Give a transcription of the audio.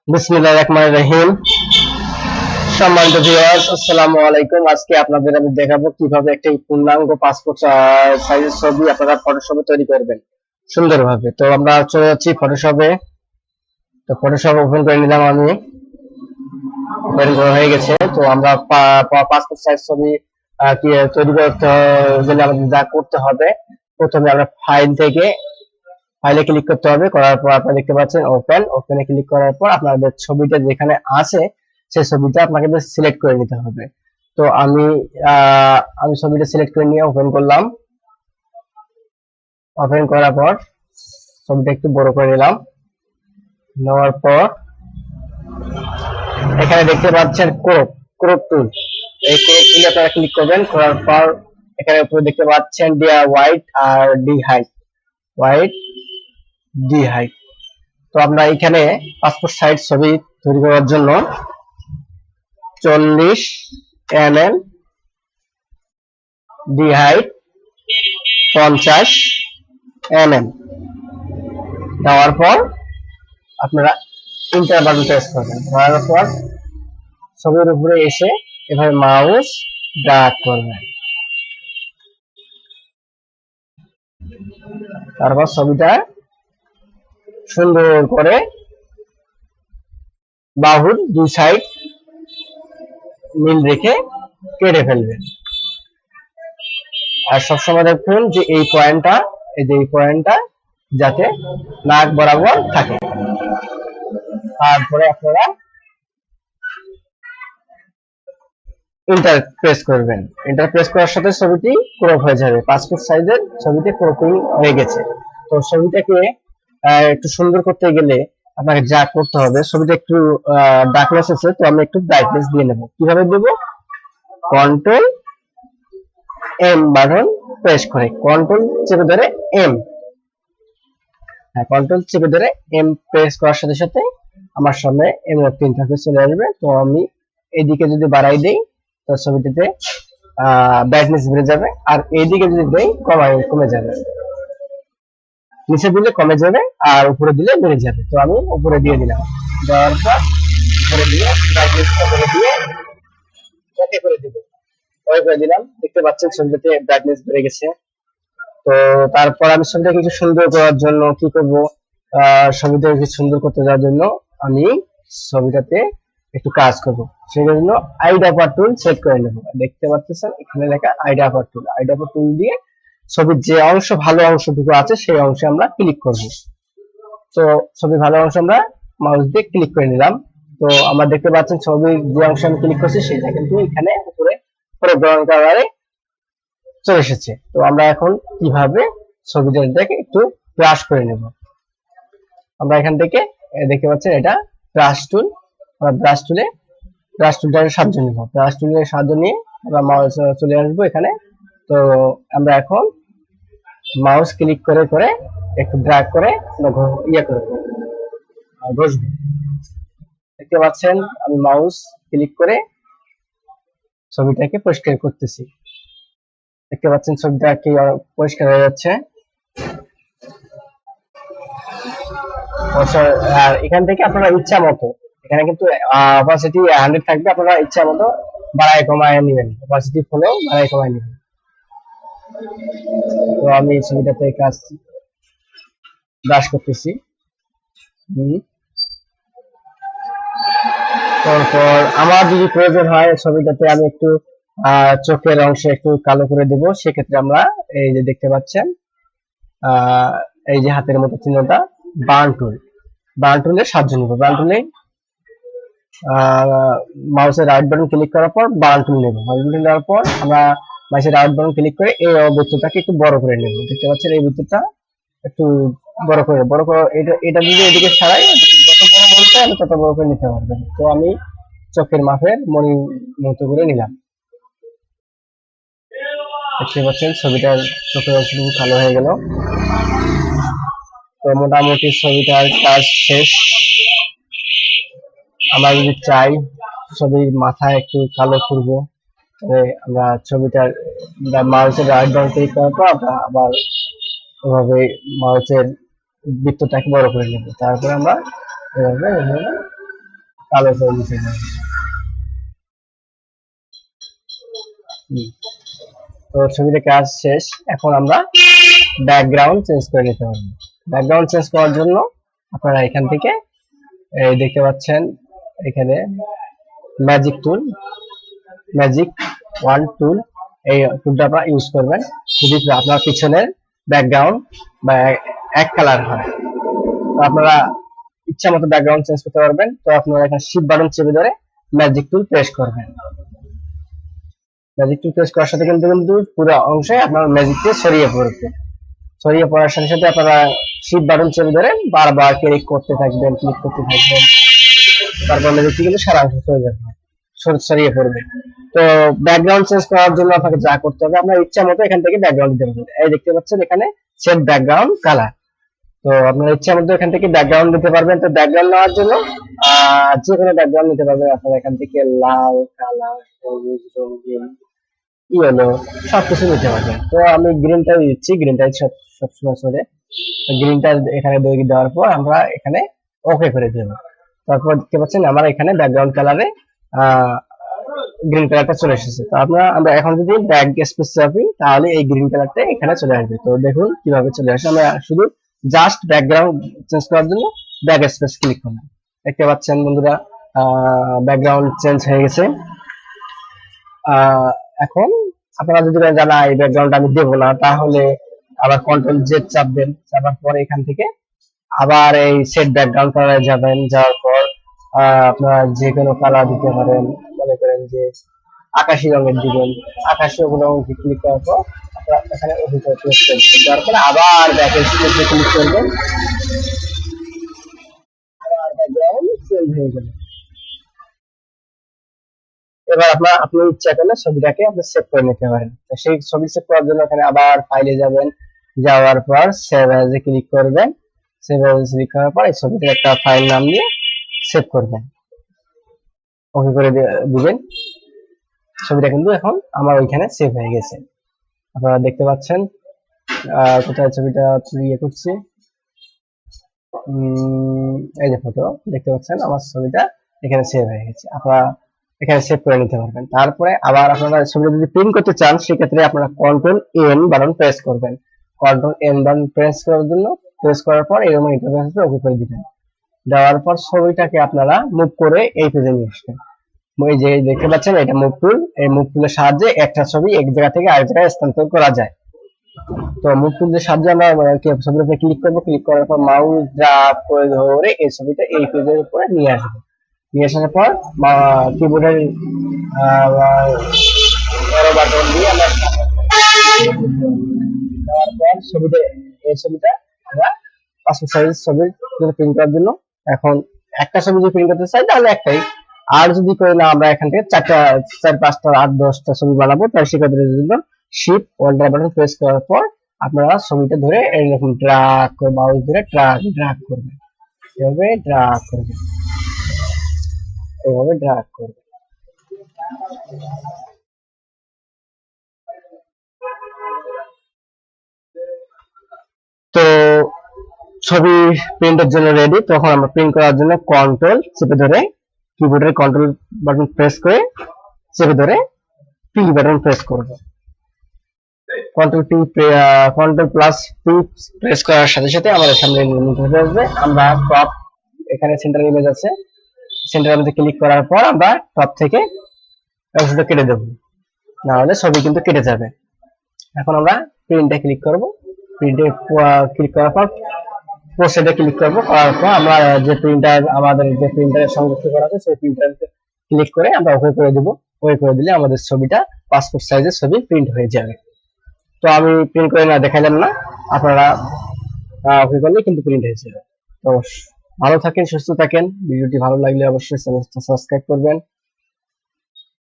বিসমিল্লাহির রহমানির রহিম। সম্মানিত ভিউয়ার্স, আসসালামু আলাইকুম। আজকে আপনাদের আমি দেখাবো কিভাবে একটা পূর্ণাঙ্গ পাসপোর্ট সাইজের ছবি আপনারা ফটোশপে তৈরি করবেন সুন্দরভাবে। তো আমরা চলে যাচ্ছি ফটোশপে। তো ফটোশপ ওপেন করে নিলাম আমি, ওপেন করা হয়ে গেছে। তো আমরা পাসপোর্ট সাইজ ছবি কি তৈরি করতে গেলে আমাদের যা করতে হবে, প্রথমে আমরা ফাইলে ক্লিক করতে হবে। করার পর আপনারা দেখতে পাচ্ছেন ওপেনে ক্লিক করার পর আপনাদের ছবিটা যেখানে আছে সেই ছবিটা আপনাকে সিলেক্ট করে নিতে হবে। তো আমি ছবিটা সিলেক্ট করে নিয়ে ওপেন করলাম। ওপেন করার পর ছবিটা একটু বড় করে নিলাম। নেওয়ার পর এখানে দেখতে পাচ্ছেন ক্রপ টুল। এই ক্রপ টুলে আপনারা ক্লিক করবেন। করার পর এখানে উপরে দেখতে পাচ্ছেন হোয়াইট আর ডি হাইট। তো আমরা এখানে পাসপোর্ট সাইজ ছবি তৈরি করার জন্য 40 mm, ডি হাইট 50 mm দেওয়ার পর আপনারা ইন্টার বাটন প্রেস করবেন। করার পর ছবির উপরে এসে এভাবে মাউস ড্র্যাগ করবেন। তারপর ছবিটা সুন্দর করে বাহুর দুই সাইড মিল রেখে কেটে ফেলবেন। আর সবসময় দেখুন যে এই পয়েন্টটা যাতে নাক বরাবর থাকে। তারপরে আপনারা ইন্টার প্রেস করবেন। ইন্টার প্রেস করার সাথে ছবিটি ক্রপ হয়ে যাবে। পাসপোর্ট সাইজের ছবিতে ক্রপিং হয়ে গেছে। তো ছবিটাকে একটু সুন্দর করতে গেলে আপনাকে যা করতে হবে, ছবিটা একটু ডার্কনেস আছে, তো আমি একটু ব্রাইটনেস দিয়ে নেব। কিভাবে দেব? কন্ট্রোল এম বাটন প্রেস করে কন্ট্রোল চেপে ধরে এম কন্ট্রোল চেপে ধরে এম প্রেস করার সাথে সাথে আমার সামনে এমন একটা ইন্টারফেস চলে আসবে। তো আমি এইদিকে যদি বাড়াই দেই তো ছবিটিতে ব্রাইটনেস বেড়ে যাবে, আর এইদিকে যদি দেই কমে যাবে। নিচে দিলে কমে যাবে আর উপরে দিলে বেড়ে যাবে। তো আমি উপরে দিয়ে দিলাম। দেওয়ার পর উপরে দিয়ে ব্রাইটনেসটা বেড়ে দিয়ে ওকে করে দিব। ওকে করে দিলাম। দেখতে পাচ্ছেন ছবিতে ব্রাইটনেস বেড়ে গেছে। তো তারপর আমি ছবিটাকে কিছু সুন্দর করার জন্য কি করব, ছবিটাকে কিছু সুন্দর করতে যাওয়ার জন্য আমি ছবিটাতে একটু কাজ করব। সেই জন্য আইডাপার টুল সেট করে নেব। দেখতে পাচ্ছেন এখানে লেখা আইডাপার টুল দিয়ে ছবির যে ভালো অংশটুকু আছে সেই অংশে আমরা ক্লিক করব। তো ছবির ভালো অংশ আমরা মাউস দিয়ে ক্লিক করে নিলাম। তো আমরা দেখতে পাচ্ছেন ছবির যে অংশে আমি ক্লিক করছি সেটা কিন্তু এখানে উপরে ব্রাউন কালারে চলে এসেছে। তো আমরা এখন কিভাবে ছবিটাকে একটু ব্রাশ করে নেব। আমরা এখান থেকে দেখতে পাচ্ছেন এটা ব্রাশ টুল। আমরা ব্রাশ টুলটার সাহায্য নিব। ব্রাশ টুলের সাহায্য নিয়ে আমরা মাউস চলে আসবো এখানে। তো আমরা এখন মাউস ক্লিক করে করে একটু ড্র্যাগ করে ঘষবো। দেখতে পাচ্ছেন আমি মাউস ক্লিক করে ছবিটাকে পরিষ্কার করতেছি। দেখতে পাচ্ছেন ছবিটা কি পরিষ্কার হয়ে যাচ্ছে। আর এখান থেকে আপনারা ইচ্ছা মতো, এখানে কিন্তু অপাসিটি 100 থাকবে, আপনারা ইচ্ছা মতো বাড়ায় কমায় নেবেন। অপাসিটি হলেও বাড়ায় কমায় নেবেন। তো আমি ছবিটাতে কাজ ব্রাশ করতেছি। তারপর আমার যদি প্রয়োজন হয় ছবিটাতে আমি একটু চোখের অংশে একটু কালো করে দেব, সেক্ষেত্রে আমরা এই যে দেখতে পাচ্ছেন এই যে হাতের মতো চিহ্নটা বার্ন টুলের সাহায্য নিব। বার্ন টুলে মাউসের রাইট বাটন ক্লিক করার পর বার্ন টুল নেব। বার্ন টুল নেওয়ার পর আমরা মাউসের রাইট বাটন ক্লিক করে এই বৃত্তটাকে একটু বড় করে নেব। দেখতে পাচ্ছেন এই বৃত্তটা একটু বড় করে এটা যদি এদিকে ছাড়াই যত বড় মনে চায় আমি তত বড় করে নিতে পারবেন। তো আমি চোখের মাপের মতো করে নিলাম। দেখতে পাচ্ছেন ছবিটার চোখের অংশটুকু কালো হয়ে গেল। তো মোটামুটি ছবিটার কাজ শেষ। আমরা যদি চাই ছবির মাথায় একটু কালো করব, তবে আমরা ছবিটার মাউসের রাইট বাটন ক্লিক করার পর আমরা আবার ওভাবে মাউসের বৃত্তটাকে বড় করে নেব। তারপরে আমরা এভাবে কালো করে নিতে হবে। তো ছবিটা কাজ শেষ। এখন আমরা ব্যাকগ্রাউন্ড চেঞ্জ করে নিতে পারবো। ব্যাকগ্রাউন্ড চেঞ্জ করার জন্য আপনারা এখান থেকে এই দেখতে পাচ্ছেন এখানে ম্যাজিক টুল, ম্যাজিক ওয়ান টুল, এই টুলটা আপনারা ইউজ করবেন যদি আপনার পিছনের ব্যাকগ্রাউন্ড বা এক কালার হয়। তো আপনারা ইচ্ছা মতো ব্যাকগ্রাউন্ড চেঞ্জ করতে পারবেন। তো আপনারা এখানে শিফট বাটন চেপে ধরে ম্যাজিক টুল প্রেস করবেন। ম্যাজিক টুল প্রেস করার সাথে কিন্তু পুরো অংশে আপনার ম্যাজিক টুল ছড়িয়ে পড়বে। ছড়িয়ে পড়ার সাথে সাথে আপনারা শিফট বাটন চেপে ধরে বারবার ক্লিক করতে থাকবেন, ক্লিক করতে থাকবেন, তারপর ম্যাজিক কিন্তু সারা অংশ চলে যাবে, ছড়িয়ে পড়বে। তো ব্যাকগ্রাউন্ড চেঞ্জ করার জন্য আপনাকে যা করতে হবে, আপনার ইচ্ছা মতো এখান থেকে ব্যাকগ্রাউন্ড দিতে পারবেন। এই দেখতে পাচ্ছেন এখানে সেট ব্যাকগ্রাউন্ড কালার। তো আপনার ইচ্ছা মতো এখান থেকে ব্যাকগ্রাউন্ড দিতে পারবেন। তো ব্যাকগ্রাউন্ড নেওয়ার জন্য যে কোনো ব্যাকগ্রাউন্ড নিতে পারবেন আপনারা এখান থেকে, লাল, কালার, সবুজ, রঙিন, ইয়েলো সবকিছু নিতে পারবেন। তো আমি গ্রিনটাই দিচ্ছি, গ্রিনটাই সবসময় চলে। গ্রিনটা এখানে দেওয়ার পর আমরা এখানে ওকে করে দেব। তারপর দেখতে পাচ্ছেন আমার এখানে ব্যাকগ্রাউন্ড কালারে গ্রিন কালারটা চলে এসেছে। তো আমরা এখন যদি ব্যাক স্পেস চাপি তাহলে এই গ্রিন কালারটা এখানে চলে আসবে। তো দেখুন কিভাবে চলে আসে। আমরা শুধু জাস্ট ব্যাকগ্রাউন্ড চেঞ্জ করার জন্য ব্যাক স্পেস ক্লিক করলাম। দেখতে পাচ্ছেন বন্ধুরা ব্যাকগ্রাউন্ড চেঞ্জ হয়ে গেছে। এখন আপনারা যদি জানা এই ব্যাকগ্রাউন্ড আমি দেবো না, তাহলে আবার কন্ট্রোল জেড চাপবেন। চাপার পরে এখান থেকে আবার এই সেট ব্যাকগ্রাউন্ড কালারে যাবেন। যাওয়ার পর আপনারা যে কোনো কালার দিতে পারেন, মনে করেন যে আকাশি রঙের দিবেন। আকাশি রঙে ক্লিক করার পর আপনারা এখানে অভিযোগ ক্লিক করবেন। তারপরে আবার ব্যাক স্পেসে ক্লিক করবেন, আবার ব্যাকগ্রাউন্ড চেঞ্জ হয়ে যাবে। এবার আপনি ইচ্ছা করলে ছবিটাকে আপনি সেভ করে নিতে পারেন। তো সেই ছবি সেভ করার জন্য এখানে আবার ফাইলে যাবেন। যাওয়ার পর সেভ অ্যাজ এ ক্লিক করবেন। সেভ অ্যাজ ক্লিক করার পর এই ছবিটার একটা ফাইল নাম দিয়ে সেভ করবেন, ওকে করে দিবেন। ছবিটা কিন্তু এখন আমার ওইখানে সেভ হয়ে গেছে। আপনারা দেখতে পাচ্ছেন কোথায় ছবিটা ইয়ে করছি, এই যে ফটো দেখতে পাচ্ছেন আমার ছবিটা এখানে সেভ হয়ে গেছে। আপনারা এখানে সেভ করে নিতে পারবেন। তারপরে আবার আপনারা ছবিটা যদি প্রিন্ট করতে চান সেক্ষেত্রে আপনারা কন্ট্রোল এন বাটন প্রেস করবেন। কন্ট্রোল এন বাটন প্রেস করার জন্য প্রেস করার পর এরকম ইন্টারফেসে ওকে করে দিবেন। দেওয়ার পর ছবিটাকে আপনারা মুভ করে এই পেজে নিয়ে আসবেন। এই যে দেখতে পাচ্ছেন এটা মুভ টুল। এই মুভ টুলের সাহায্যে একটা ছবি এক জায়গা থেকে আরেক জায়গায় স্থানান্তর করা যায়। তো মুভ টুলের সাহায্যে আমরা ছবির উপরে ক্লিক করব। ক্লিক করার পর মাউস ড্র্যাগ করে ধরে এই ছবিটা এই পেজের উপরে নিয়ে আসবো। নিয়ে আসার পর কিবোর্ডের অ্যারো বাটন দিয়ে আমরা দেওয়ার পর এই ছবিটা আমরা পাসপোর্ট সাইজ ছবি প্রিন্ট করার জন্য, এখন একটা ছবি যদি প্রিন্ট করতে চাই তাহলে একটাই, আর যদি করে না আমরা এখান থেকে 4, 5টা, 8, 10টা ছবি বানাবো, তাহলে সেক্ষেত্রে জন্য শিফট অল্টার বাটন প্রেস করার পর আপনারা ছবিটা ধরে এরকম ড্র্যাগ করে মাউস ধরে ড্র্যাগ করবেন, এভাবে ড্র্যাগ করবেন, এভাবে ড্র্যাগ করবেন। তো ছবি প্রিন্টের জন্য রেডি। তখন আমরা প্রিন্ট করার জন্য কন্ট্রোল চেপে ধরে কিবোর্ডের কন্ট্রোল বাটন প্রেস করে চেপে ধরে পি বাটন প্রেস করব। কন্ট্রোল প্লাস পি প্রেস করার সাথে সাথে আমাদের সামনে নিতে আসবে। আমরা টপ এখানে সেন্টার ইমেজ আছে, সেন্টার ইমেজে ক্লিক করার পর আমরা টপ থেকে অংশটা কেটে দেব, না হলে ছবি কিন্তু কেটে যাবে। এখন আমরা প্রিন্টে ক্লিক করব। প্রিন্টে ক্লিক করার পর পোস্টে ক্লিক করব। করার পর আমরা যে আমাদের যে প্রিন্টারে সংযুক্ত করা আছে সেই প্রিন্টারকে ক্লিক করে আমরা ওকে করে দেব। ওকে করে দিলে আমাদের ছবিটা পাসপোর্ট সাইজের ছবি প্রিন্ট হয়ে যাবে। তো আমি প্রিন্ট করে না দেখাইলাম না, আপনারা ওকে করলে কিন্তু প্রিন্ট হয়ে যাবে। তো ভালো থাকেন, সুস্থ থাকেন। ভিডিওটি ভালো লাগলে অবশ্যই চ্যানেলটা সাবস্ক্রাইব করবেন।